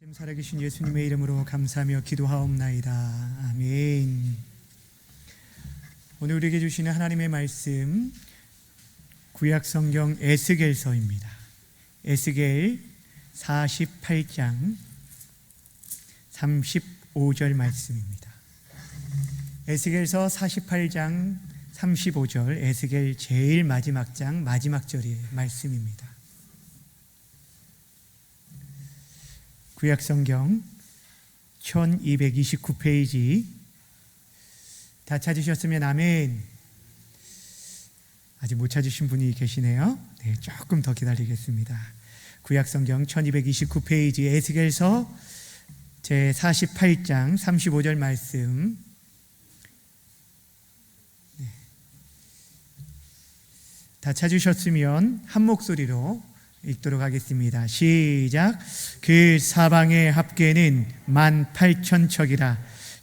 살아계신 예수님의 이름으로 감사하며 기도하옵나이다. 아멘. 오늘 우리에게 주시는 하나님의 말씀, 구약성경 에스겔서입니다. 에스겔 48장 35절 말씀입니다. 에스겔서 48장 35절, 에스겔 제일 마지막 장 마지막 절의 말씀입니다. 구약성경 1229페이지 다 찾으셨으면 아멘. 아직 못 찾으신 분이 계시네요. 네, 조금 더 기다리겠습니다. 구약성경 1229페이지 에스겔서 제48장 35절 말씀, 네. 다 찾으셨으면 한 목소리로 읽도록 하겠습니다. 시작. 그 사방의 합계는 18,000척이라.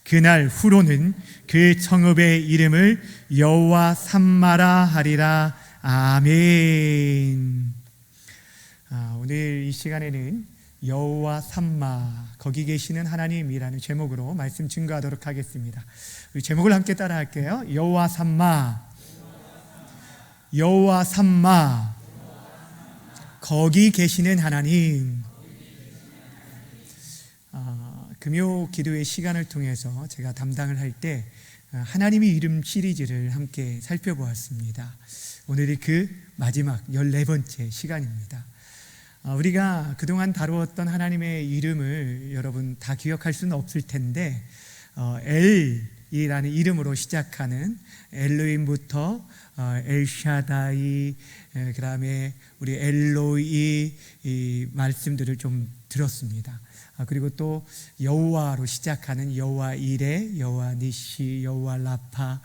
그날 후로는 그 성읍의 이름을 여호와 삼마라 하리라. 아멘. 오늘 이 시간에는 여호와 삼마, 거기 계시는 하나님이라는 제목으로 말씀 증거하도록 하겠습니다. 우리 제목을 함께 따라할게요. 여호와 삼마, 여호와 삼마, 거기 계시는 하나님. 금요 기도의 시간을 통해서 제가 담당을 할 때 하나님의 이름 시리즈를 함께 살펴보았습니다. 오늘이 그 마지막 14번째 시간입니다. 우리가 그동안 다루었던 하나님의 이름을 여러분 다 기억할 수는 없을 텐데, 엘이라는 이름으로 시작하는 엘로힘부터 엘샤다이, 그 다음에 우리 엘로이, 이 말씀들을 좀 들었습니다. 그리고 또 여호와로 시작하는 여호와 이레, 여호와 니시, 여호와 라파,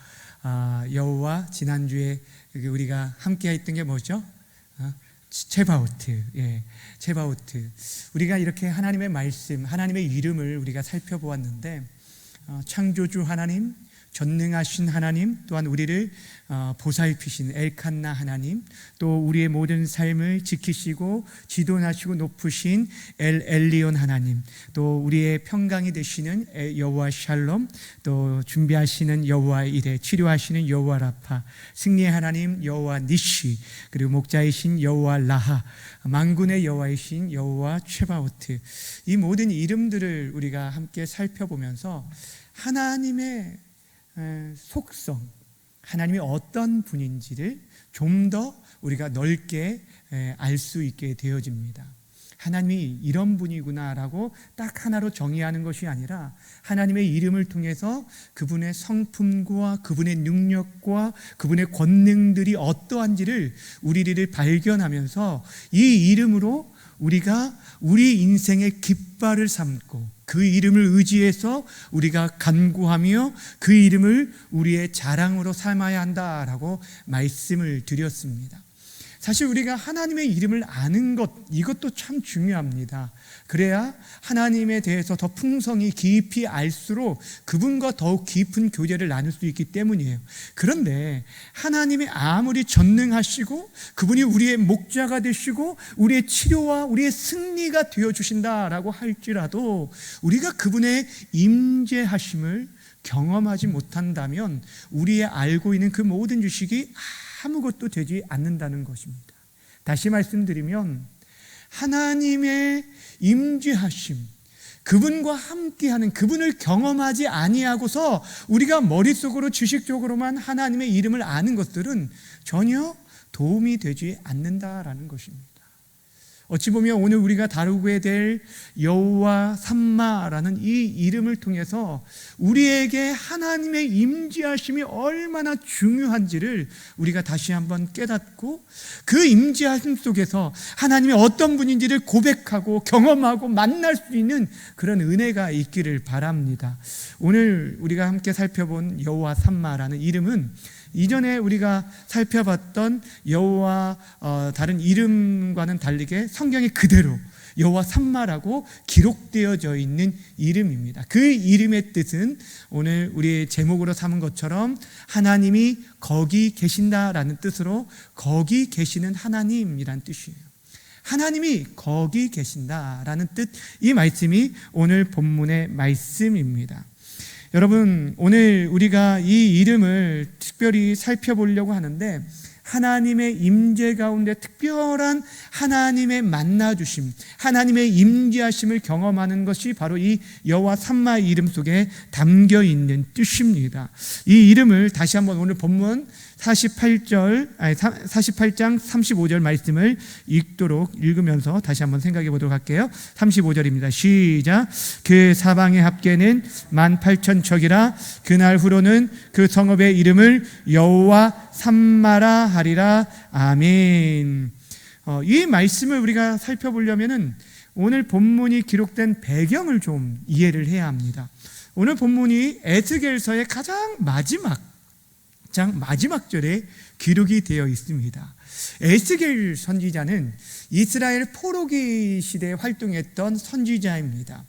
여호와, 지난주에 우리가 함께 했던 게 뭐죠? 체바오트. 예, 체바오트. 우리가 이렇게 하나님의 말씀, 하나님의 이름을 우리가 살펴보았는데, 창조주 하나님, 전능하신 하나님, 또한 우리를 보살피신 엘칸나 하나님, 또 우리의 모든 삶을 지키시고 지도하시고 높으신 엘리온 하나님, 또 우리의 평강이 되시는 여호와 샬롬, 또 준비하시는 여호와 이레, 치료하시는 여호와 라파, 승리의 하나님 여호와 니시, 그리고 목자이신 여호와 라하, 만군의 여호와이신 여호와 체바오트. 이 모든 이름들을 우리가 함께 살펴보면서 하나님의 속성, 하나님이 어떤 분인지를 좀 더 우리가 넓게 알 수 있게 되어집니다. 하나님이 이런 분이구나라고 딱 하나로 정의하는 것이 아니라 하나님의 이름을 통해서 그분의 성품과 그분의 능력과 그분의 권능들이 어떠한지를 우리를 발견하면서 이 이름으로 우리가 우리 인생의 깃발을 삼고 그 이름을 의지해서 우리가 간구하며 그 이름을 우리의 자랑으로 삼아야 한다라고 말씀을 드렸습니다. 사실 우리가 하나님의 이름을 아는 것, 이것도 참 중요합니다. 그래야 하나님에 대해서 더 풍성히 깊이 알수록 그분과 더욱 깊은 교제를 나눌 수 있기 때문이에요. 그런데 하나님이 아무리 전능하시고 그분이 우리의 목자가 되시고 우리의 치료와 우리의 승리가 되어주신다라고 할지라도 우리가 그분의 임재하심을 경험하지 못한다면 우리의 알고 있는 그 모든 지식이 아무것도 되지 않는다는 것입니다. 다시 말씀드리면 하나님의 임재하심, 그분과 함께하는 그분을 경험하지 아니하고서 우리가 머릿속으로 지식적으로만 하나님의 이름을 아는 것들은 전혀 도움이 되지 않는다라는 것입니다. 어찌 보면 오늘 우리가 다루게 될 여호와 삼마라는 이 이름을 통해서 우리에게 하나님의 임재하심이 얼마나 중요한지를 우리가 다시 한번 깨닫고 그 임재하심 속에서 하나님이 어떤 분인지를 고백하고 경험하고 만날 수 있는 그런 은혜가 있기를 바랍니다. 오늘 우리가 함께 살펴본 여호와 삼마라는 이름은 이전에 우리가 살펴봤던 여호와 다른 이름과는 달리게 성경에 그대로 여호와 삼마라고 기록되어져 있는 이름입니다. 그 이름의 뜻은 오늘 우리의 제목으로 삼은 것처럼 하나님이 거기 계신다라는 뜻으로 거기 계시는 하나님이란 뜻이에요. 하나님이 거기 계신다라는 뜻, 이 말씀이 오늘 본문의 말씀입니다. 여러분, 오늘 우리가 이 이름을 특별히 살펴보려고 하는데, 하나님의 임재 가운데 특별한 하나님의 만나주심, 하나님의 임재하심을 경험하는 것이 바로 이 여호와 삼마의 이름 속에 담겨 있는 뜻입니다. 이 이름을 다시 한번 오늘 본문 48장 35절 말씀을 읽으면서 다시 한번 생각해 보도록 할게요. 35절입니다. 시작. 그 사방의 합계는 18,000척이라 그날 후로는 그 성읍의 이름을 여호와 삼마라 하리라. 아멘. 이 말씀을 우리가 살펴보려면은 오늘 본문이 기록된 배경을 좀 이해를 해야 합니다. 오늘 본문이 에스겔서의 가장 마지막 절에 기록이 되어 있습니다. 에스겔 선지자는 이스라엘 포로기 시대에 활동했던 선지자입니다.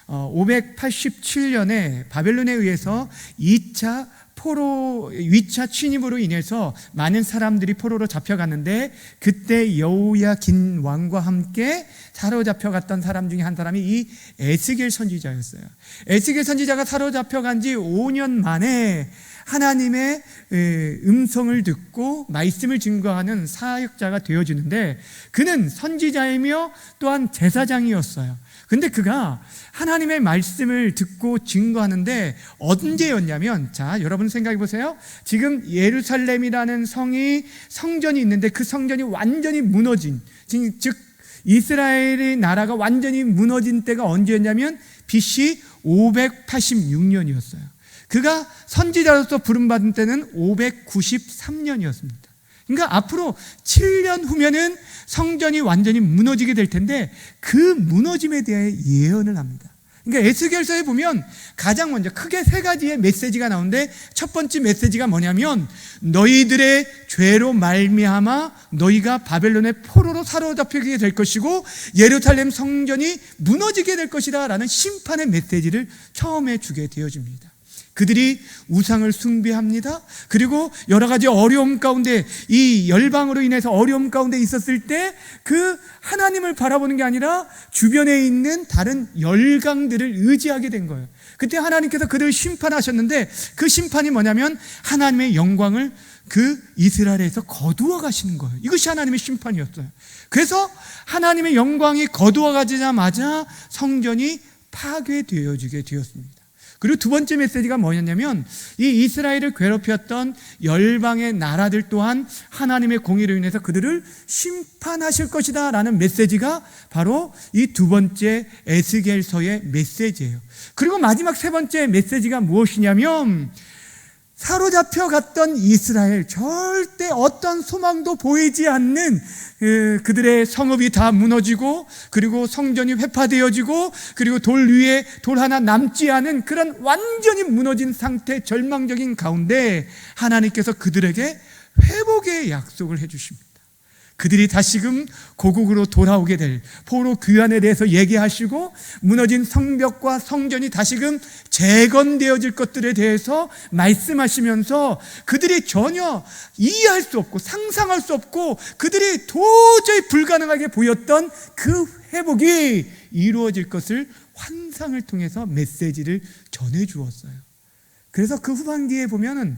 587년에 바벨론에 의해서 2차 침입으로 인해서 많은 사람들이 포로로 잡혀갔는데, 그때 여호야긴 왕과 함께 사로잡혀갔던 사람 중에 한 사람이 이 에스겔 선지자였어요. 에스겔 선지자가 사로잡혀간 지 5년 만에 하나님의 음성을 듣고 말씀을 증거하는 사역자가 되어지는데, 그는 선지자이며 또한 제사장이었어요. 근데 그가 하나님의 말씀을 듣고 증거하는데 언제였냐면, 자, 여러분 생각해 보세요. 지금 예루살렘이라는 성전이 있는데 그 성전이 완전히 무너진, 즉 이스라엘의 나라가 완전히 무너진 때가 언제였냐면 BC 586년이었어요. 그가 선지자로서 부름받은 때는 593년이었습니다. 그러니까 앞으로 7년 후면은 성전이 완전히 무너지게 될 텐데, 그 무너짐에 대해 예언을 합니다. 그러니까 에스겔서에 보면 가장 먼저 크게 세 가지의 메시지가 나오는데, 첫 번째 메시지가 뭐냐면, 너희들의 죄로 말미암아 너희가 바벨론의 포로로 사로잡히게 될 것이고 예루살렘 성전이 무너지게 될 것이다 라는 심판의 메시지를 처음에 주게 되어집니다. 그들이 우상을 숭배합니다. 그리고 여러 가지 어려움 가운데, 이 열방으로 인해서 어려움 가운데 있었을 때 그 하나님을 바라보는 게 아니라 주변에 있는 다른 열강들을 의지하게 된 거예요. 그때 하나님께서 그들을 심판하셨는데, 그 심판이 뭐냐면 하나님의 영광을 그 이스라엘에서 거두어 가시는 거예요. 이것이 하나님의 심판이었어요. 그래서 하나님의 영광이 거두어 가지자마자 성전이 파괴되어지게 되었습니다. 그리고 두 번째 메시지가 뭐였냐면, 이 이스라엘을 괴롭혔던 열방의 나라들 또한 하나님의 공의로 인해서 그들을 심판하실 것이다 라는 메시지가 바로 이 두 번째 에스겔서의 메시지예요. 그리고 마지막 세 번째 메시지가 무엇이냐면, 사로잡혀 갔던 이스라엘, 절대 어떤 소망도 보이지 않는 그들의 성읍이 다 무너지고, 그리고 성전이 회파되어지고, 그리고 돌 위에 돌 하나 남지 않은 그런 완전히 무너진 상태, 절망적인 가운데 하나님께서 그들에게 회복의 약속을 해주십니다. 그들이 다시금 고국으로 돌아오게 될 포로 귀환에 대해서 얘기하시고, 무너진 성벽과 성전이 다시금 재건되어질 것들에 대해서 말씀하시면서, 그들이 전혀 이해할 수 없고 상상할 수 없고 그들이 도저히 불가능하게 보였던 그 회복이 이루어질 것을 환상을 통해서 메시지를 전해 주었어요. 그래서 그 후반기에 보면은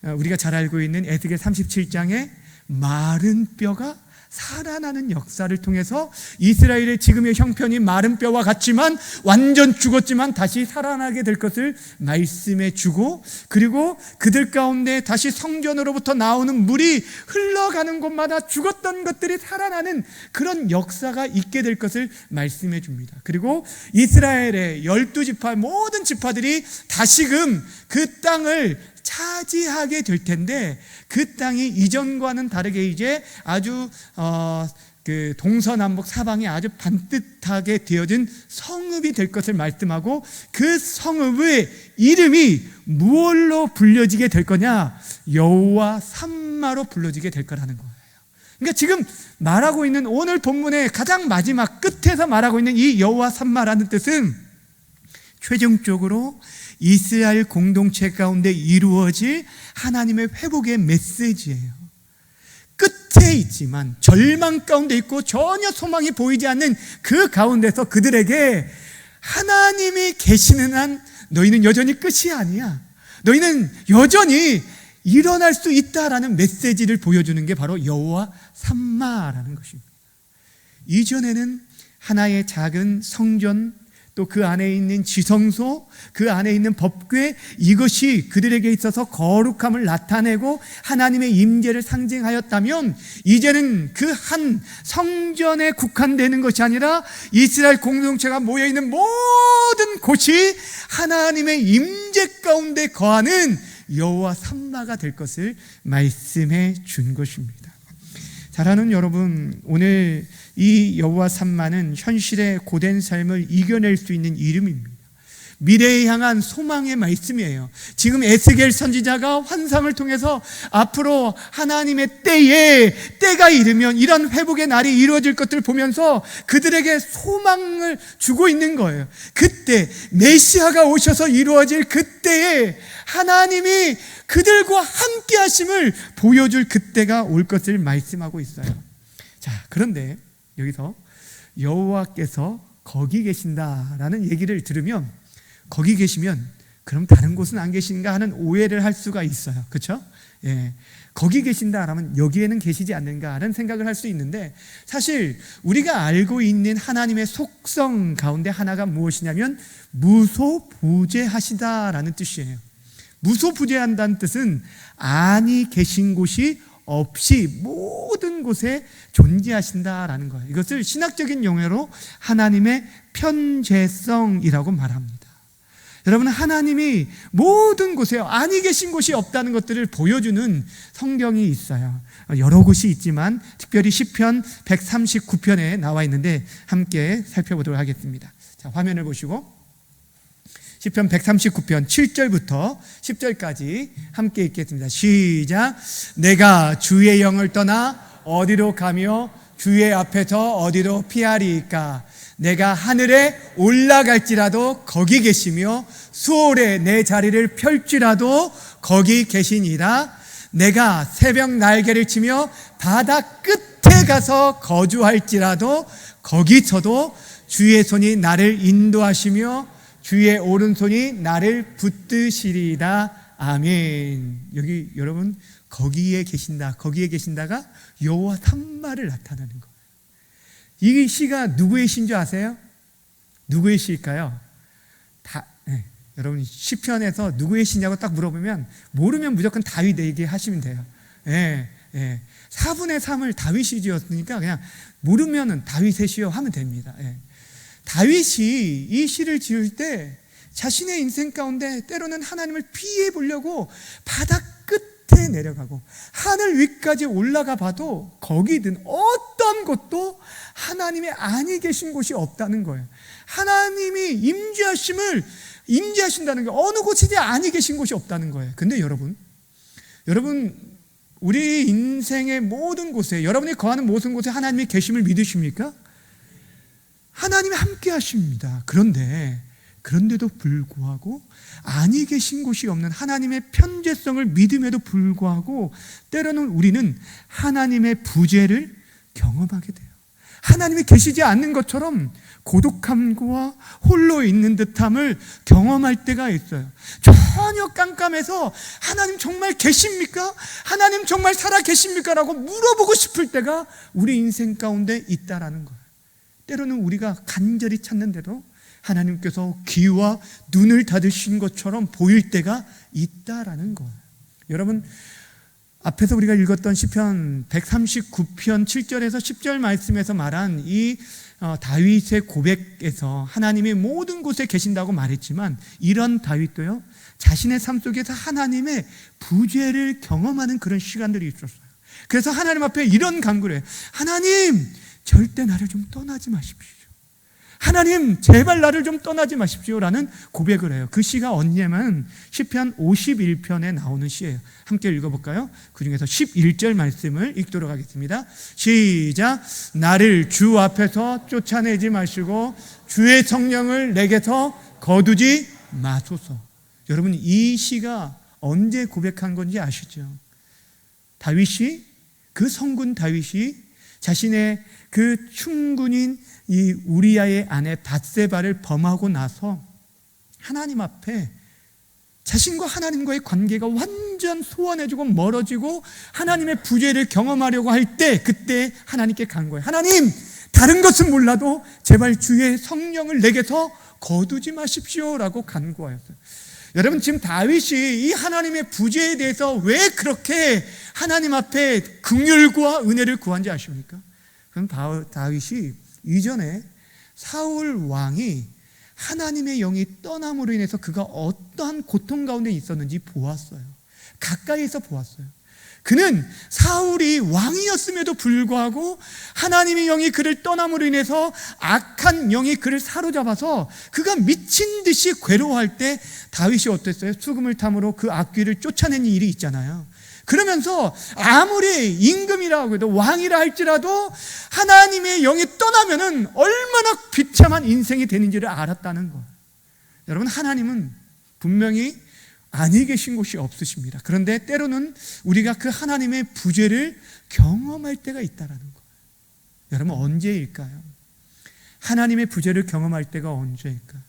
우리가 잘 알고 있는 에스겔 37장에 마른 뼈가 살아나는 역사를 통해서 이스라엘의 지금의 형편이 마른 뼈와 같지만, 완전 죽었지만 다시 살아나게 될 것을 말씀해 주고, 그리고 그들 가운데 다시 성전으로부터 나오는 물이 흘러가는 곳마다 죽었던 것들이 살아나는 그런 역사가 있게 될 것을 말씀해 줍니다. 그리고 이스라엘의 12지파 모든 지파들이 다시금 그 땅을 차지하게 될 텐데, 그 땅이 이전과는 다르게 이제 아주 그 동서남북 사방에 아주 반듯하게 되어진 성읍이 될 것을 말씀하고, 그 성읍의 이름이 무엇로 불려지게 될 거냐? 여호와 삼마로 불려지게 될 거라는 거예요. 그러니까 지금 말하고 있는 오늘 본문의 가장 마지막 끝에서 말하고 있는 이 여호와 삼마라는 뜻은 최종적으로 이스라엘 공동체 가운데 이루어질 하나님의 회복의 메시지예요. 끝에 있지만, 절망 가운데 있고 전혀 소망이 보이지 않는 그 가운데서 그들에게 하나님이 계시는 한 너희는 여전히 끝이 아니야, 너희는 여전히 일어날 수 있다라는 메시지를 보여주는 게 바로 여호와 삼마라는 것입니다. 이전에는 하나의 작은 성전, 또 그 안에 있는 지성소, 그 안에 있는 법궤, 이것이 그들에게 있어서 거룩함을 나타내고 하나님의 임재를 상징하였다면, 이제는 그 한 성전에 국한되는 것이 아니라 이스라엘 공동체가 모여있는 모든 곳이 하나님의 임재 가운데 거하는 여호와 삼마가 될 것을 말씀해 준 것입니다. 사랑하는 여러분, 오늘 이 여호와 삼마는 현실의 고된 삶을 이겨낼 수 있는 이름입니다. 미래에 향한 소망의 말씀이에요. 지금 에스겔 선지자가 환상을 통해서 앞으로 하나님의 때가 이르면 이런 회복의 날이 이루어질 것들을 보면서 그들에게 소망을 주고 있는 거예요. 그때 메시아가 오셔서 이루어질 그때에 하나님이 그들과 함께 하심을 보여줄 그때가 올 것을 말씀하고 있어요. 자, 그런데 여기서 여호와께서 거기 계신다라는 얘기를 들으면, 거기 계시면 그럼 다른 곳은 안 계신가 하는 오해를 할 수가 있어요. 그렇죠? 예. 거기 계신다라면 여기에는 계시지 않는가 하는 생각을 할 수 있는데, 사실 우리가 알고 있는 하나님의 속성 가운데 하나가 무엇이냐면 무소부재하시다라는 뜻이에요. 무소부재한다는 뜻은 아니 계신 곳이 없이 모든 곳에 존재하신다라는 거예요. 이것을 신학적인 용어로 하나님의 편재성이라고 말합니다. 여러분, 하나님이 모든 곳에 아니 계신 곳이 없다는 것들을 보여주는 성경이 있어요. 여러 곳이 있지만 특별히 시편 139편에 나와 있는데 함께 살펴보도록 하겠습니다. 자, 화면을 보시고 시편 139편 7절부터 10절까지 함께 읽겠습니다. 시작. 내가 주의 영을 떠나 어디로 가며 주의 앞에서 어디로 피하리이까. 내가 하늘에 올라갈지라도 거기 계시며 수월에 내 자리를 펼지라도 거기 계시니라. 내가 새벽 날개를 치며 바다 끝에 가서 거주할지라도 거기서도 주의 손이 나를 인도하시며 주의 오른손이 나를 붙드시리다. 아멘. 여기 여러분, 거기에 계신다, 거기에 계신다가 여호와 삼마를 나타내는 거예요. 이 시가 누구의 시인 줄 아세요? 누구의 시일까요? 여러분, 시편에서 누구의 시냐고 딱 물어보면 모르면 무조건 다윗 얘기하시면 돼요. 4분의 3을 다윗이 지었으니까 그냥 모르면 다윗의 시요 하면 됩니다. 다윗이 이 시를 지을 때 자신의 인생 가운데 때로는 하나님을 피해 보려고 바다 끝에 내려가고 하늘 위까지 올라가 봐도 거기든 어떤 곳도 하나님이 아니 계신 곳이 없다는 거예요. 하나님이 임재하신다는 게 어느 곳이지 아니 계신 곳이 없다는 거예요. 근데 여러분, 우리 인생의 모든 곳에, 여러분이 거하는 모든 곳에 하나님이 계심을 믿으십니까? 하나님이 함께 하십니다. 그런데도 불구하고 아니 계신 곳이 없는 하나님의 편재성을 믿음에도 불구하고 때로는 우리는 하나님의 부재를 경험하게 돼요. 하나님이 계시지 않는 것처럼 고독함과 홀로 있는 듯함을 경험할 때가 있어요. 전혀 깜깜해서 하나님 정말 계십니까? 하나님 정말 살아 계십니까? 라고 물어보고 싶을 때가 우리 인생 가운데 있다라는 거예요. 때로는 우리가 간절히 찾는데도 하나님께서 귀와 눈을 닫으신 것처럼 보일 때가 있다라는 거예요. 여러분, 앞에서 우리가 읽었던 시편 139편 7절에서 10절 말씀에서 말한 이 다윗의 고백에서 하나님이 모든 곳에 계신다고 말했지만, 이런 다윗도요, 자신의 삶 속에서 하나님의 부재를 경험하는 그런 시간들이 있었어요. 그래서 하나님 앞에 이런 간구를 해요. 하나님, 절대 나를 좀 떠나지 마십시오. 하나님, 제발 나를 좀 떠나지 마십시오라는 고백을 해요. 그 시가 언제면 시편 51편에 나오는 시예요. 함께 읽어볼까요? 그 중에서 11절 말씀을 읽도록 하겠습니다. 시작. 나를 주 앞에서 쫓아내지 마시고 주의 성령을 내게서 거두지 마소서. 여러분, 이 시가 언제 고백한 건지 아시죠? 다윗이 그 성군 다윗이 자신의 그 충군인 이 우리아의 아내 밧세바를 범하고 나서 하나님 앞에 자신과 하나님과의 관계가 완전 소원해지고 멀어지고 하나님의 부재를 경험하려고 할 때, 그때 하나님께 간 거예요. 하나님, 다른 것은 몰라도 제발 주의 성령을 내게서 거두지 마십시오 라고 간구하였어요. 여러분, 지금 다윗이 이 하나님의 부재에 대해서 왜 그렇게 하나님 앞에 긍휼과 은혜를 구한지 아십니까? 그럼 다윗이 이전에 사울 왕이 하나님의 영이 떠남으로 인해서 그가 어떠한 고통 가운데 있었는지 보았어요. 가까이에서 보았어요. 그는 사울이 왕이었음에도 불구하고 하나님의 영이 그를 떠남으로 인해서 악한 영이 그를 사로잡아서 그가 미친 듯이 괴로워할 때 다윗이 어땠어요? 수금을 탐으로 그 악귀를 쫓아내는 일이 있잖아요. 그러면서 아무리 임금이라고 해도 왕이라 할지라도 하나님의 영이 떠나면은 얼마나 비참한 인생이 되는지를 알았다는 거예요. 여러분, 하나님은 분명히 아니 계신 곳이 없으십니다. 그런데 때로는 우리가 그 하나님의 부재를 경험할 때가 있다는 거예요. 여러분, 언제일까요? 하나님의 부재를 경험할 때가 언제일까요?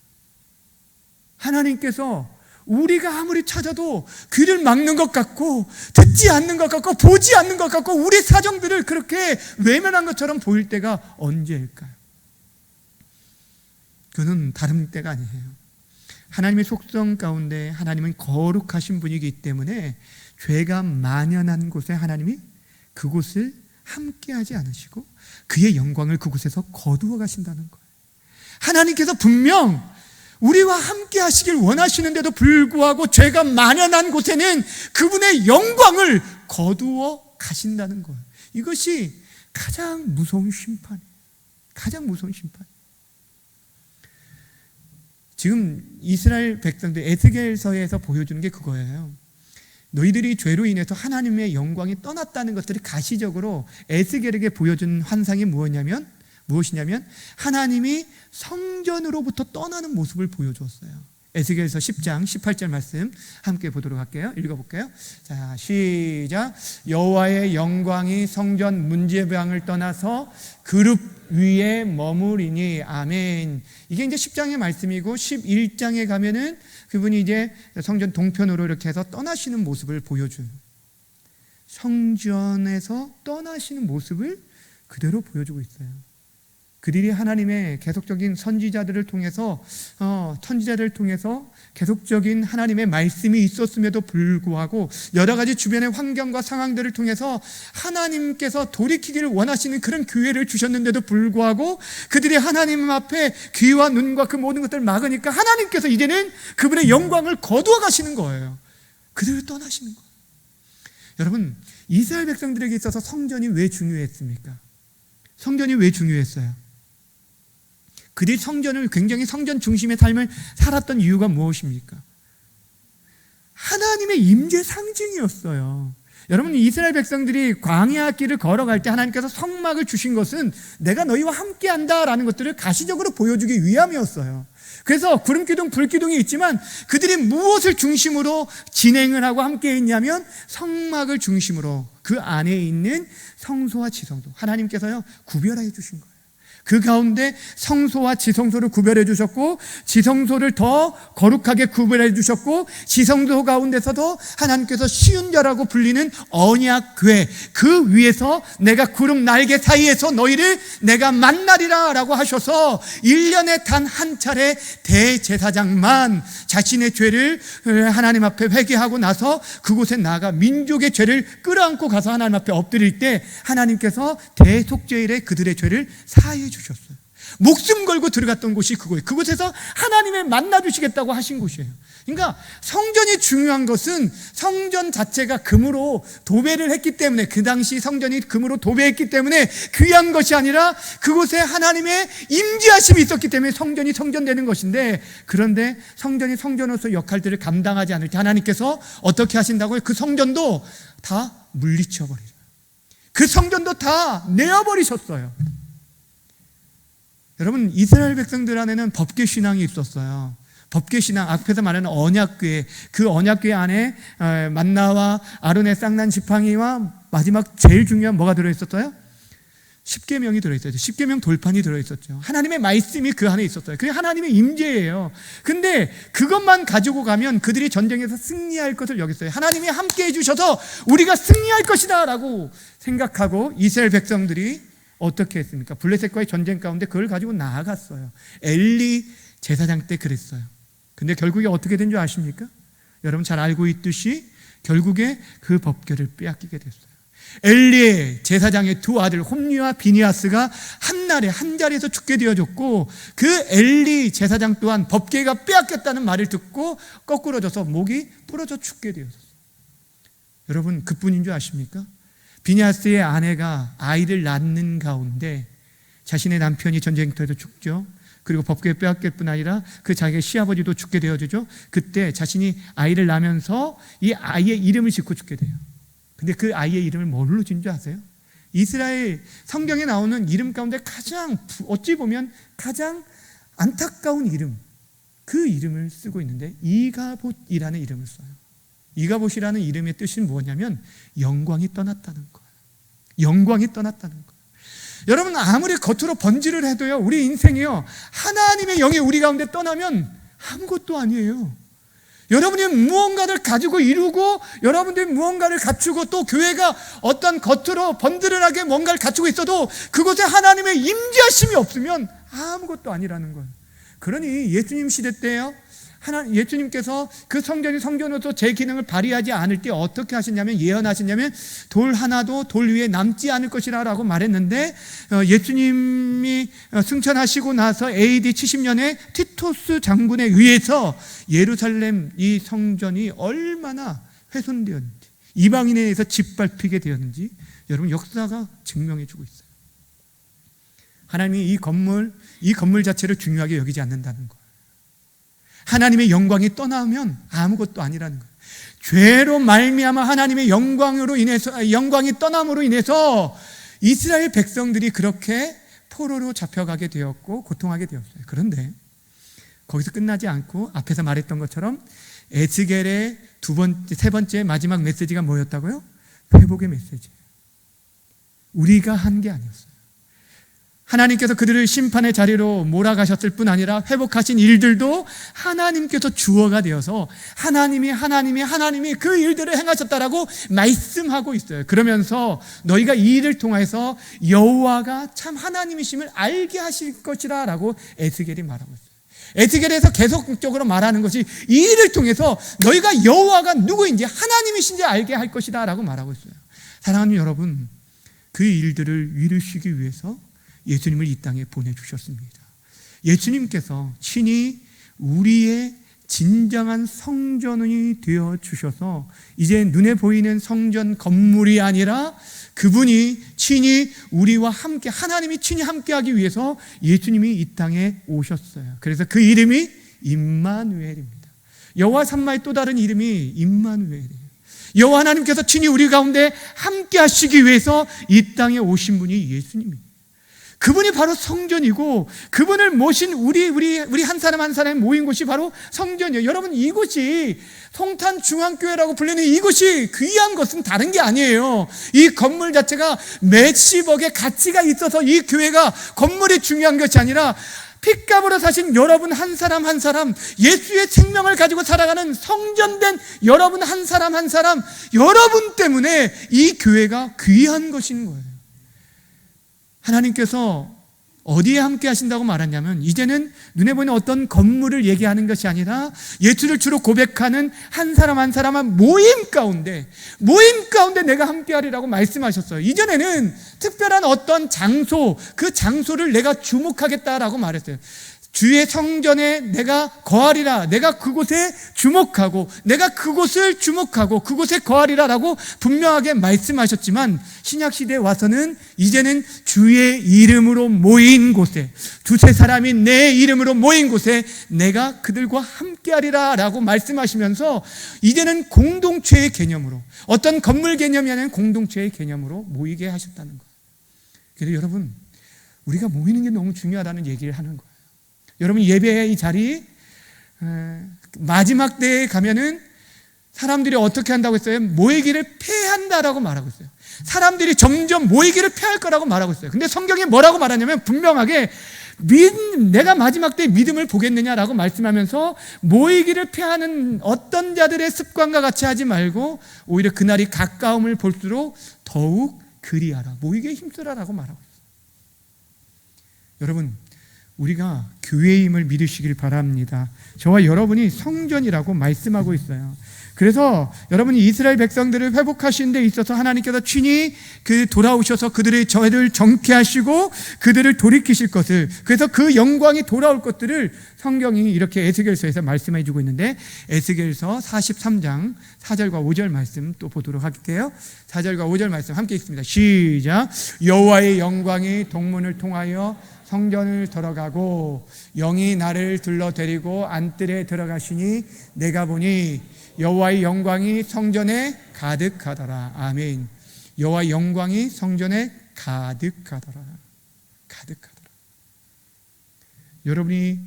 하나님께서 우리가 아무리 찾아도 귀를 막는 것 같고 듣지 않는 것 같고 보지 않는 것 같고 우리 사정들을 그렇게 외면한 것처럼 보일 때가 언제일까요? 그는 다른 때가 아니에요. 하나님의 속성 가운데 하나님은 거룩하신 분이기 때문에 죄가 만연한 곳에 하나님이 그곳을 함께하지 않으시고 그의 영광을 그곳에서 거두어 가신다는 거예요. 하나님께서 분명 우리와 함께 하시길 원하시는데도 불구하고 죄가 만연한 곳에는 그분의 영광을 거두어 가신다는 거예요. 이것이 가장 무서운 심판이에요. 가장 무서운 심판. 지금 이스라엘 백성들 에스겔서에서 보여주는 게 그거예요. 너희들이 죄로 인해서 하나님의 영광이 떠났다는 것들이 가시적으로 에스겔에게 보여준 환상이 무엇이냐면 하나님이 성전으로부터 떠나는 모습을 보여주었어요. 에스겔서 10장 18절 말씀 함께 보도록 할게요. 읽어볼게요. 자, 시작. 여호와의 영광이 성전 문제방을 떠나서 그룹 위에 머무리니. 아멘. 이게 이제 10장의 말씀이고 11장에 가면은 그분이 이제 성전 동편으로 이렇게 해서 떠나시는 모습을 보여줘요. 성전에서 떠나시는 모습을 그대로 보여주고 있어요. 그들이 하나님의 계속적인 선지자들을 통해서 계속적인 하나님의 말씀이 있었음에도 불구하고 여러 가지 주변의 환경과 상황들을 통해서 하나님께서 돌이키기를 원하시는 그런 기회를 주셨는데도 불구하고 그들이 하나님 앞에 귀와 눈과 그 모든 것들을 막으니까 하나님께서 이제는 그분의 영광을 거두어 가시는 거예요. 그들을 떠나시는 거예요. 여러분, 이스라엘 백성들에게 있어서 성전이 왜 중요했습니까? 성전이 왜 중요했어요? 그들이 성전을 굉장히 성전 중심의 삶을 살았던 이유가 무엇입니까? 하나님의 임재 상징이었어요. 여러분, 이스라엘 백성들이 광야 길을 걸어갈 때 하나님께서 성막을 주신 것은 내가 너희와 함께한다라는 것들을 가시적으로 보여주기 위함이었어요. 그래서 구름기둥, 불기둥이 있지만 그들이 무엇을 중심으로 진행을 하고 함께 했냐면 성막을 중심으로 그 안에 있는 성소와 지성소, 하나님께서요 구별해 주신 거예요. 그 가운데 성소와 지성소를 구별해 주셨고 지성소를 더 거룩하게 구별해 주셨고 지성소 가운데서도 하나님께서 시운자라고 불리는 언약궤, 그 위에서 내가 구름 날개 사이에서 너희를 내가 만나리라 라고 하셔서 1년에 단 한 차례 대제사장만 자신의 죄를 하나님 앞에 회개하고 나서 그곳에 나가 민족의 죄를 끌어안고 가서 하나님 앞에 엎드릴 때 하나님께서 대속죄일에 그들의 죄를 사해 주셨어요. 목숨 걸고 들어갔던 곳이 그거예요. 그곳에서 하나님을 만나주시겠다고 하신 곳이에요. 그러니까 성전이 중요한 것은 성전 자체가 금으로 도배를 했기 때문에, 그 당시 성전이 금으로 도배했기 때문에 귀한 것이 아니라 그곳에 하나님의 임재하심이 있었기 때문에 성전이 성전되는 것인데, 그런데 성전이 성전으로서 역할들을 감당하지 않을 때 하나님께서 어떻게 하신다고요? 그 성전도 다 물리쳐버리죠. 그 성전도 다 내어버리셨어요. 여러분, 이스라엘 백성들 안에는 법계 신앙이 있었어요. 법계 신앙, 앞에서 말하는 언약궤, 그 언약궤 안에 만나와 아론의 쌍난 지팡이와 마지막 제일 중요한 뭐가 들어있었어요? 십계명이 들어있었죠. 십계명 돌판이 들어있었죠. 하나님의 말씀이 그 안에 있었어요. 그게 하나님의 임재예요. 근데 그것만 가지고 가면 그들이 전쟁에서 승리할 것을 여겼어요. 하나님이 함께 해주셔서 우리가 승리할 것이다 라고 생각하고 이스라엘 백성들이 어떻게 했습니까? 블레셋과의 전쟁 가운데 그걸 가지고 나아갔어요. 엘리 제사장 때 그랬어요. 근데 결국에 어떻게 된 줄 아십니까? 여러분 잘 알고 있듯이 결국에 그 법궤를 빼앗기게 됐어요. 엘리의 제사장의 두 아들 홈리와 비니아스가 한날에 한 자리에서 죽게 되어졌고, 그 엘리 제사장 또한 법궤가 빼앗겼다는 말을 듣고 거꾸러져서 목이 부러져 죽게 되었어요. 여러분 그뿐인 줄 아십니까? 비니아스의 아내가 아이를 낳는 가운데 자신의 남편이 전쟁터에서 죽죠. 그리고 법궤 빼앗길 뿐 아니라 그 자기의 시아버지도 죽게 되어지죠. 그때 자신이 아이를 낳으면서 이 아이의 이름을 짓고 죽게 돼요. 근데 그 아이의 이름을 뭘로 지은 줄 아세요? 이스라엘 성경에 나오는 이름 가운데 가장 어찌 보면 가장 안타까운 이름, 그 이름을 쓰고 있는데 이가봇이라는 이름을 써요. 이가봇이라는 이름의 뜻은 뭐냐면 영광이 떠났다는 거예요. 영광이 떠났다는 거예요. 여러분 아무리 겉으로 번지를 해도요, 우리 인생이요, 하나님의 영이 우리 가운데 떠나면 아무것도 아니에요. 여러분이 무언가를 가지고 이루고 여러분들이 무언가를 갖추고 또 교회가 어떤 겉으로 번드르하게 뭔가를 갖추고 있어도 그곳에 하나님의 임재하심이 없으면 아무것도 아니라는 거예요. 그러니 예수님 시대 때요, 예수님께서 그 성전이 성전으로서 제 기능을 발휘하지 않을 때 어떻게 하셨냐면, 예언하셨냐면 돌 하나도 돌 위에 남지 않을 것이라 라고 말했는데, 예수님이 승천하시고 나서 AD 70년에 티토스 장군에 의해서 예루살렘 이 성전이 얼마나 훼손되었는지, 이방인에 의해서 짓밟히게 되었는지 여러분 역사가 증명해 주고 있어요. 하나님이 이 건물 자체를 중요하게 여기지 않는다는 거예요. 하나님의 영광이 떠나면 아무것도 아니라는 거예요. 죄로 말미암아 하나님의 영광이 떠남으로 인해서 이스라엘 백성들이 그렇게 포로로 잡혀가게 되었고 고통하게 되었어요. 그런데 거기서 끝나지 않고 앞에서 말했던 것처럼 에스겔의 세 번째 마지막 메시지가 뭐였다고요? 회복의 메시지예요. 우리가 한 게 아니었어요. 하나님께서 그들을 심판의 자리로 몰아가셨을 뿐 아니라 회복하신 일들도 하나님께서 주어가 되어서 하나님이 그 일들을 행하셨다라고 말씀하고 있어요. 그러면서 너희가 이 일을 통해서 여호와가 참 하나님이심을 알게 하실 것이라 라고 에스겔이 말하고 있어요. 에스겔에서 계속적으로 말하는 것이 이 일을 통해서 너희가 여호와가 누구인지 하나님이신지 알게 할 것이다 라고 말하고 있어요. 사랑하는 여러분, 그 일들을 이루시기 위해서 예수님을 이 땅에 보내주셨습니다. 예수님께서 친히 우리의 진정한 성전이 되어주셔서 이제 눈에 보이는 성전 건물이 아니라 그분이 친히 우리와 함께, 하나님이 친히 함께하기 위해서 예수님이 이 땅에 오셨어요. 그래서 그 이름이 임마누엘입니다. 여호와 삼마의 또 다른 이름이 임마누엘이에요. 여호와 하나님께서 친히 우리 가운데 함께하시기 위해서 이 땅에 오신 분이 예수님입니다. 그분이 바로 성전이고 그분을 모신 우리 한 사람 한 사람이 모인 곳이 바로 성전이에요. 여러분 이곳이 송탄중앙교회라고 불리는 이곳이 귀한 것은 다른 게 아니에요. 이 건물 자체가 몇십억의 가치가 있어서 이 교회가 건물이 중요한 것이 아니라 핏값으로 사신 여러분 한 사람 한 사람, 예수의 생명을 가지고 살아가는 성전된 여러분 한 사람 한 사람, 여러분 때문에 이 교회가 귀한 것인 거예요. 하나님께서 어디에 함께 하신다고 말하냐면 이제는 눈에 보이는 어떤 건물을 얘기하는 것이 아니라 예수를 주로 고백하는 한 사람 한 사람의 모임 가운데 내가 함께 하리라고 말씀하셨어요. 이전에는 특별한 어떤 장소, 그 장소를 내가 주목하겠다라고 말했어요. 주의 성전에 내가 거하리라, 내가 그곳에 주목하고 내가 그곳을 주목하고 그곳에 거하리라 라고 분명하게 말씀하셨지만 신약시대에 와서는 이제는 주의 이름으로 모인 곳에, 두세 사람이 내 이름으로 모인 곳에 내가 그들과 함께하리라 라고 말씀하시면서 이제는 공동체의 개념으로, 어떤 건물 개념이 아니라 공동체의 개념으로 모이게 하셨다는 거예요. 그래서 여러분, 우리가 모이는 게 너무 중요하다는 얘기를 하는 거예요. 여러분 예배의 이 자리 마지막 때에 가면은 사람들이 어떻게 한다고 했어요? 모이기를 패한다라고 말하고 있어요. 사람들이 점점 모이기를 패할 거라고 말하고 있어요. 근데 성경이 뭐라고 말하냐면 분명하게 내가 마지막 때에 믿음을 보겠느냐라고 말씀하면서 모이기를 패하는 어떤 자들의 습관과 같이 하지 말고 오히려 그날이 가까움을 볼수록 더욱 그리하라, 모이기에 힘쓰라라고 말하고 있어요. 여러분, 우리가 교회임을 믿으시길 바랍니다. 저와 여러분이 성전이라고 말씀하고 있어요. 그래서 여러분이 이스라엘 백성들을 회복하신 데 있어서 하나님께서 친히 돌아오셔서 그들의 저희를 정케하시고 그들을 돌이키실 것을, 그래서 그 영광이 돌아올 것들을 성경이 이렇게 에스겔서에서 말씀해 주고 있는데, 에스겔서 43장 4절과 5절 말씀 또 보도록 할게요. 4절과 5절 말씀 함께 읽습니다. 시작. 여호와의 영광이 동문을 통하여 성전을 들어가고 영이 나를 둘러 데리고 안뜰에 들어가시니 내가 보니 여호와의 영광이 성전에 가득하더라. 아멘. 여호와의 영광이 성전에 가득하더라. 가득하더라. 여러분이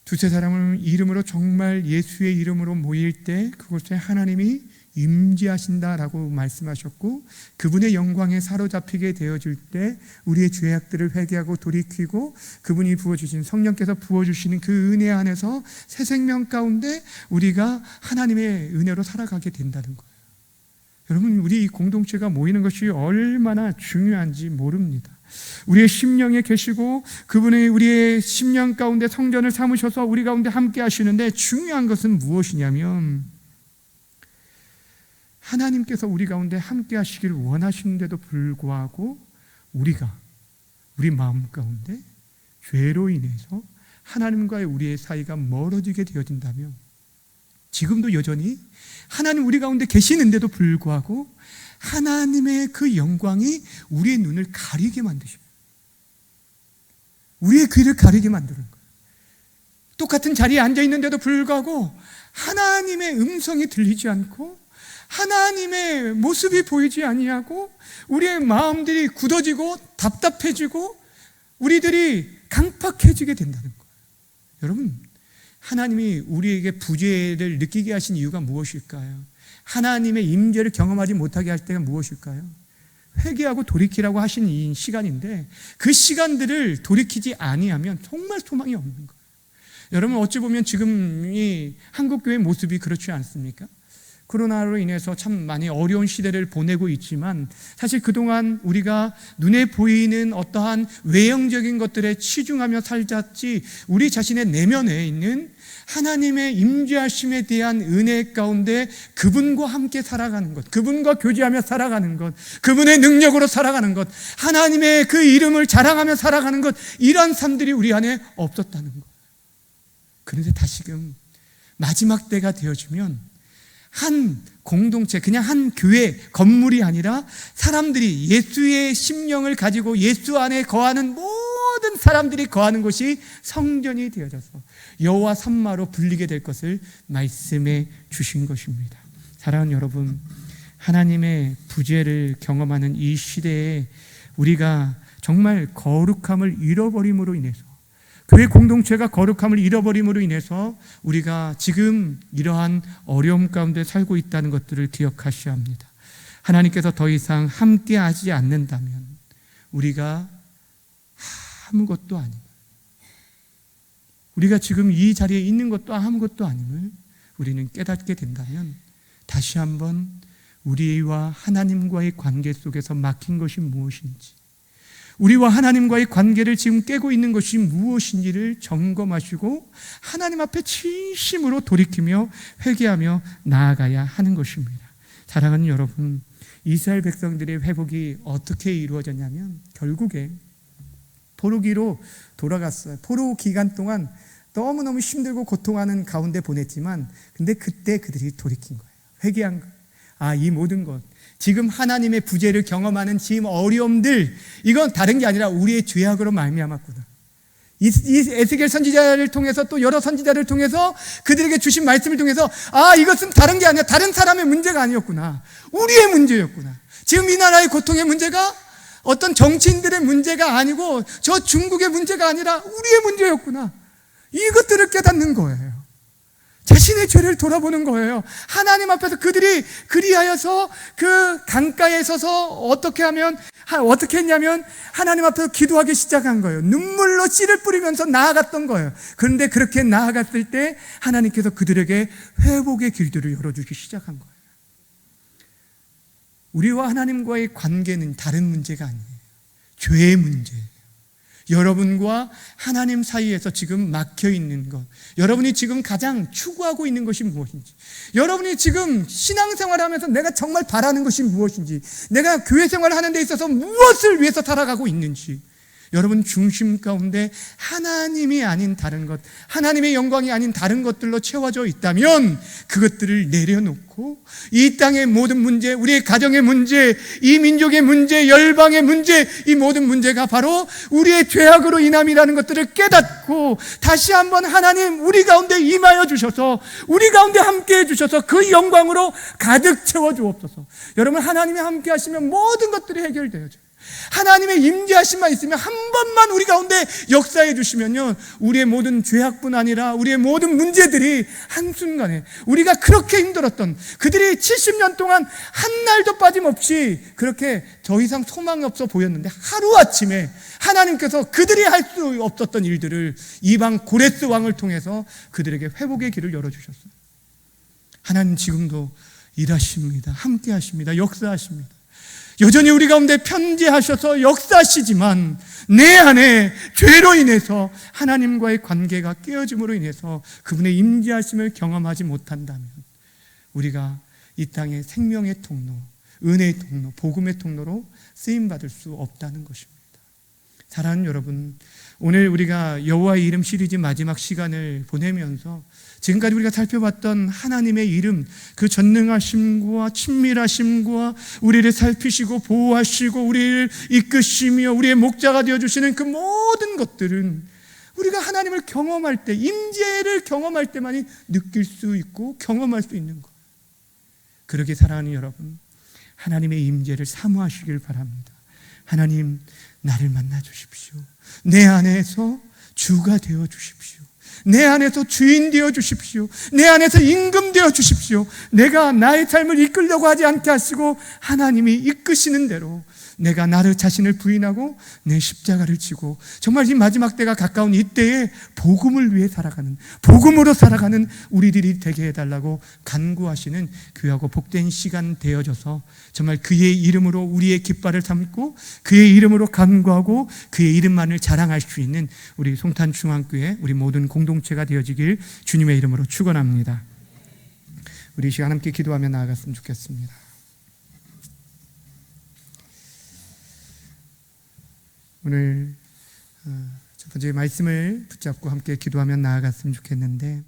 두세 사람을 이름으로, 정말 예수의 이름으로 모일 때 그곳에 하나님이 임재하신다라고 말씀하셨고, 그분의 영광에 사로잡히게 되어질 때 우리의 죄악들을 회개하고 돌이키고 그분이 부어주신, 성령께서 부어주시는 그 은혜 안에서 새 생명 가운데 우리가 하나님의 은혜로 살아가게 된다는 거예요. 여러분, 우리 이 공동체가 모이는 것이 얼마나 중요한지 모릅니다. 우리의 심령에 계시고 그분의 우리의 심령 가운데 성전을 삼으셔서 우리 가운데 함께 하시는데, 중요한 것은 무엇이냐면 하나님께서 우리 가운데 함께 하시기를 원하시는데도 불구하고 우리 마음 가운데 죄로 인해서 하나님과의 우리의 사이가 멀어지게 되어진다면, 지금도 여전히 하나님 우리 가운데 계시는데도 불구하고 하나님의 그 영광이 우리의 눈을 가리게 만드십니다. 우리의 귀를 가리게 만드는 거예요. 똑같은 자리에 앉아 있는데도 불구하고 하나님의 음성이 들리지 않고 하나님의 모습이 보이지 아니하고 우리의 마음들이 굳어지고 답답해지고 우리들이 강팍해지게 된다는 거예요. 여러분, 하나님이 우리에게 부재를 느끼게 하신 이유가 무엇일까요? 하나님의 임재를 경험하지 못하게 할 때가 무엇일까요? 회개하고 돌이키라고 하신 이 시간인데, 그 시간들을 돌이키지 아니하면 정말 소망이 없는 거예요. 여러분, 어찌 보면 지금 이 한국교회 모습이 그렇지 않습니까? 코로나로 인해서 참 많이 어려운 시대를 보내고 있지만, 사실 그동안 우리가 눈에 보이는 어떠한 외형적인 것들에 치중하며 살았지, 우리 자신의 내면에 있는 하나님의 임재하심에 대한 은혜 가운데 그분과 함께 살아가는 것, 그분과 교제하며 살아가는 것, 그분의 능력으로 살아가는 것, 하나님의 그 이름을 자랑하며 살아가는 것, 이런 삶들이 우리 안에 없었다는 것. 그런데 다시금 마지막 때가 되어지면 한 공동체, 그냥 한 교회 건물이 아니라 사람들이 예수의 심령을 가지고 예수 안에 거하는 모든 사람들이 거하는 곳이 성전이 되어져서 여호와 산마로 불리게 될 것을 말씀해 주신 것입니다. 사랑하는 여러분, 하나님의 부재를 경험하는 이 시대에 우리가 정말 거룩함을 잃어버림으로 인해서, 교회 공동체가 거룩함을 잃어버림으로 인해서 우리가 지금 이러한 어려움 가운데 살고 있다는 것들을 기억하셔야 합니다. 하나님께서 더 이상 함께 하지 않는다면 우리가 아무것도 아님을, 우리가 지금 이 자리에 있는 것도 아무것도 아님을 우리는 깨닫게 된다면, 다시 한번 우리와 하나님과의 관계 속에서 막힌 것이 무엇인지, 우리와 하나님과의 관계를 지금 깨고 있는 것이 무엇인지를 점검하시고 하나님 앞에 진심으로 돌이키며 회개하며 나아가야 하는 것입니다. 사랑하는 여러분, 이스라엘 백성들의 회복이 어떻게 이루어졌냐면 결국에 포로기로 돌아갔어요. 포로 기간 동안 너무너무 힘들고 고통하는 가운데 보냈지만, 근데 그때 그들이 돌이킨 거예요. 회개한 거예요. 이 모든 것, 지금 하나님의 부재를 경험하는 지금 어려움들, 이건 다른 게 아니라 우리의 죄악으로 말미암았구나. 이 에스겔 선지자를 통해서, 또 여러 선지자를 통해서 그들에게 주신 말씀을 통해서 이것은 다른 게 아니라 다른 사람의 문제가 아니었구나, 우리의 문제였구나. 지금 이 나라의 고통의 문제가 어떤 정치인들의 문제가 아니고 저 중국의 문제가 아니라 우리의 문제였구나. 이것들을 깨닫는 거예요. 자신의 죄를 돌아보는 거예요. 하나님 앞에서 그들이 그리하여서 그 강가에 서서 어떻게 했냐면 하나님 앞에서 기도하기 시작한 거예요. 눈물로 씨를 뿌리면서 나아갔던 거예요. 그런데 그렇게 나아갔을 때 하나님께서 그들에게 회복의 길들을 열어주기 시작한 거예요. 우리와 하나님과의 관계는 다른 문제가 아니에요. 죄의 문제예요. 여러분과 하나님 사이에서 지금 막혀 있는 것, 여러분이 지금 가장 추구하고 있는 것이 무엇인지, 여러분이 지금 신앙생활을 하면서 내가 정말 바라는 것이 무엇인지, 내가 교회 생활을 하는 데 있어서 무엇을 위해서 살아가고 있는지, 여러분 중심 가운데 하나님이 아닌 다른 것, 하나님의 영광이 아닌 다른 것들로 채워져 있다면 그것들을 내려놓고 이 땅의 모든 문제, 우리의 가정의 문제, 이 민족의 문제, 열방의 문제, 이 모든 문제가 바로 우리의 죄악으로 인함이라는 것들을 깨닫고 다시 한번 하나님 우리 가운데 임하여 주셔서 우리 가운데 함께해 주셔서 그 영광으로 가득 채워 주옵소서. 여러분, 하나님이 함께 하시면 모든 것들이 해결되어져요. 하나님의 임재하심만 있으면, 한 번만 우리 가운데 역사해 주시면요, 우리의 모든 죄악뿐 아니라 우리의 모든 문제들이 한순간에, 우리가 그렇게 힘들었던 그들이 70년 동안 한 날도 빠짐없이 그렇게 더 이상 소망이 없어 보였는데 하루아침에 하나님께서 그들이 할 수 없었던 일들을 이방 고레스 왕을 통해서 그들에게 회복의 길을 열어주셨어요. 하나님 지금도 일하십니다. 함께 하십니다. 역사하십니다. 여전히 우리 가운데 편재하셔서 역사하시지만 내 안에 죄로 인해서 하나님과의 관계가 깨어짐으로 인해서 그분의 임재하심을 경험하지 못한다면 우리가 이 땅의 생명의 통로, 은혜의 통로, 복음의 통로로 쓰임받을 수 없다는 것입니다. 사랑하는 여러분, 오늘 우리가 여호와의 이름 시리즈 마지막 시간을 보내면서 지금까지 우리가 살펴봤던 하나님의 이름, 그 전능하심과 친밀하심과 우리를 살피시고 보호하시고 우리를 이끄시며 우리의 목자가 되어주시는 그 모든 것들은 우리가 하나님을 경험할 때, 임재를 경험할 때만이 느낄 수 있고 경험할 수 있는 거예요. 그러게 사랑하는 여러분, 하나님의 임재를 사모하시길 바랍니다. 하나님, 나를 만나 주십시오. 내 안에서 주가 되어 주십시오. 내 안에서 주인 되어 주십시오. 내 안에서 임금 되어 주십시오. 내가 나의 삶을 이끌려고 하지 않게 하시고 하나님이 이끄시는 대로 내가 나를 자신을 부인하고 내 십자가를 지고 정말 이 마지막 때가 가까운 이때에 복음을 위해 살아가는, 복음으로 살아가는 우리들이 되게 해달라고 간구하시는 귀하고 복된 시간 되어져서 정말 그의 이름으로 우리의 깃발을 삼고 그의 이름으로 간구하고 그의 이름만을 자랑할 수 있는 우리 송탄중앙교회 우리 모든 공동체가 되어지길 주님의 이름으로 축원합니다. 우리 이 시간 함께 기도하며 나아갔으면 좋겠습니다. 오늘 첫 번째 말씀을 붙잡고 함께 기도하며 나아갔으면 좋겠는데,